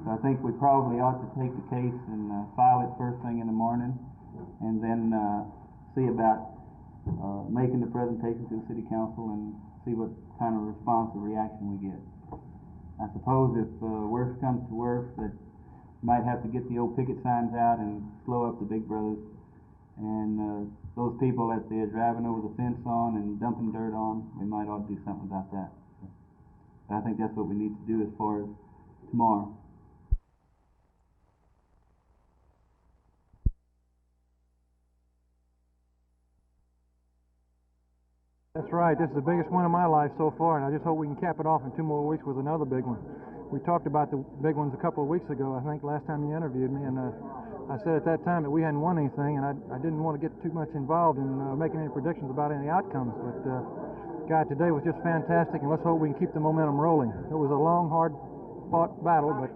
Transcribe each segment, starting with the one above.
So I think we probably ought to take the case and file it first thing in the morning, and then see about making the presentation to the city council and see what kind of response or reaction we get. I suppose if worse comes to worse, that might have to get the old picket signs out and slow up the big brothers, and those people that they're driving over the fence on and dumping dirt on, we might ought to do something about that. But I think that's what we need to do as far as tomorrow. That's right. This is the biggest one of my life so far, and I just hope we can cap it off in 2 more weeks with another big one. We talked about the big ones a couple of weeks ago, I think, last time you interviewed me, and I said at that time that we hadn't won anything, and I didn't want to get too much involved in making any predictions about any outcomes, but God, today was just fantastic, and let's hope we can keep the momentum rolling. It was a long, hard-fought battle, but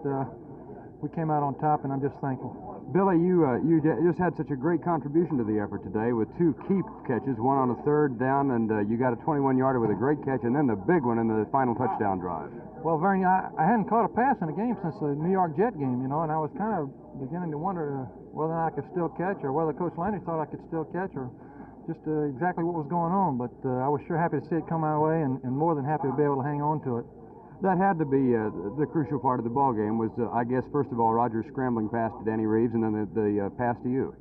we came out on top, and I'm just thankful. Billy, you just had such a great contribution to the effort today with 2 key catches, one on a third down, and you got a 21-yarder with a great catch, and then the big one in the final touchdown drive. Well, Vernie, I hadn't caught a pass in a game since the New York Jet game, you know, and I was kind of beginning to wonder whether I could still catch, or whether Coach Landry thought I could still catch, or just exactly what was going on. But I was sure happy to see it come my way, and more than happy to be able to hang on to it. That had to be the crucial part of the ball game was, I guess, first of all, Roger's scrambling pass to Danny Reeves, and then the pass to you.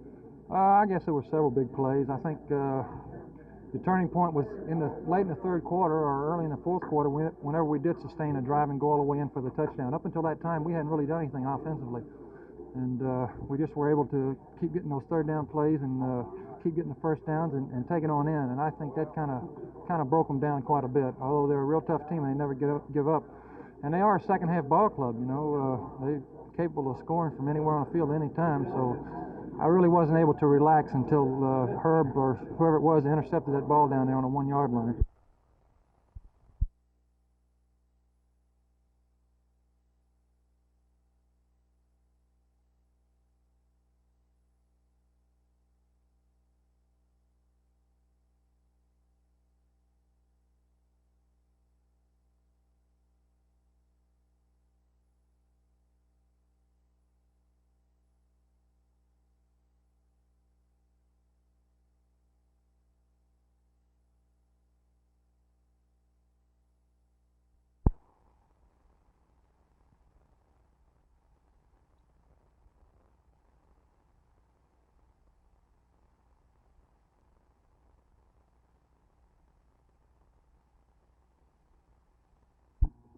I guess there were several big plays. I think the turning point was late in the third quarter or early in the fourth quarter, whenever we did sustain a drive and go all the way in for the touchdown. Up until that time, we hadn't really done anything offensively, and we just were able to keep getting those third down plays and keep getting the first downs and take it on in. And I think that kind of broke them down quite a bit. Although they're a real tough team, and they never give up. And they are a second half ball club. You know, they're capable of scoring from anywhere on the field at any time. So I really wasn't able to relax until Herb or whoever it was intercepted that ball down there on the 1-yard line.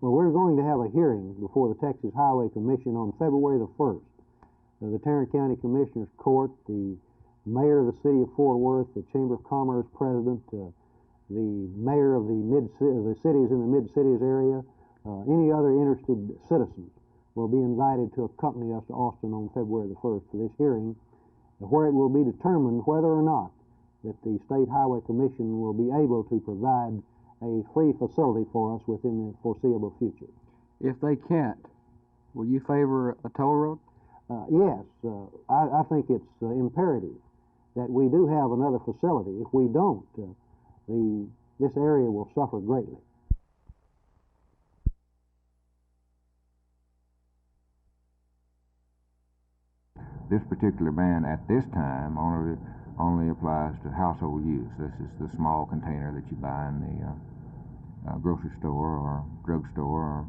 Well, we're going to have a hearing before the Texas Highway Commission on February the 1st. The Tarrant County Commissioners Court, the mayor of the city of Fort Worth, the Chamber of Commerce president, the mayor of the cities in the mid-cities area, any other interested citizens will be invited to accompany us to Austin on February the 1st for this hearing, where it will be determined whether or not that the State Highway Commission will be able to provide a free facility for us within the foreseeable future. If they can't, will you favor a toll road? Yes, I think it's imperative that we do have another facility. If we don't, this area will suffer greatly. This particular ban at this time only applies to household use. This is the small container that you buy in the grocery store or drugstore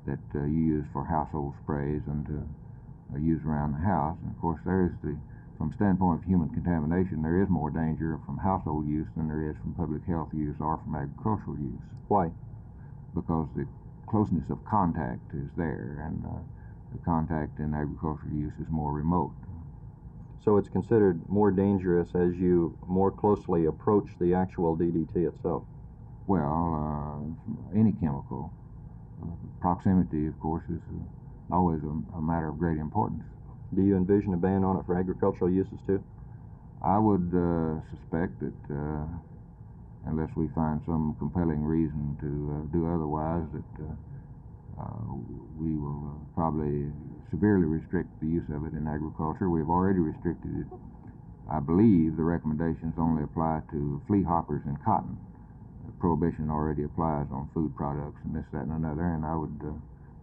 that you use for household sprays and to use around the house. And of course, from standpoint of human contamination, there is more danger from household use than there is from public health use or from agricultural use. Why? Because the closeness of contact is there, and the contact in agricultural use is more remote. So it's considered more dangerous as you more closely approach the actual DDT itself? Well, any chemical. Proximity, of course, is always a matter of great importance. Do you envision a ban on it for agricultural uses too? I would suspect that unless we find some compelling reason to do otherwise, that we will probably severely restrict the use of it in agriculture. We've already restricted it. I believe the recommendations only apply to flea hoppers and cotton. The prohibition already applies on food products and this, that, and another, and I would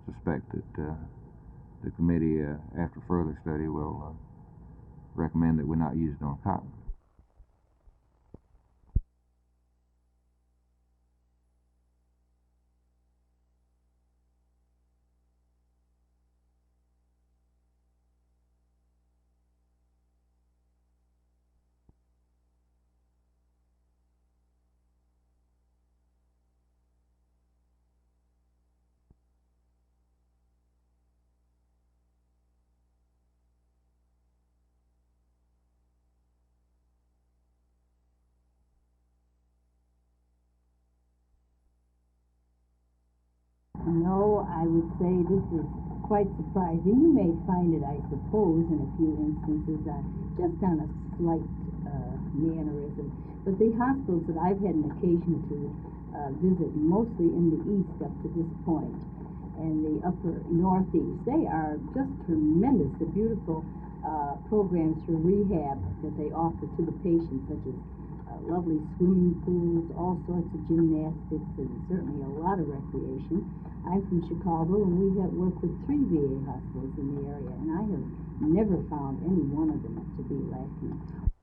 suspect that the committee, after further study, will recommend that we not use it on cotton. No, I would say this is quite surprising. You may find it, I suppose, in a few instances, just on a slight mannerism. But the hospitals that I've had an occasion to visit, mostly in the east up to this point, and the upper northeast, they are just tremendous. The beautiful programs for rehab that they offer to the patients, such as lovely swimming pools, all sorts of gymnastics, and certainly a lot of recreation. I'm from Chicago, and we have worked with 3 VA hospitals in the area, and I have never found any one of them to be lacking.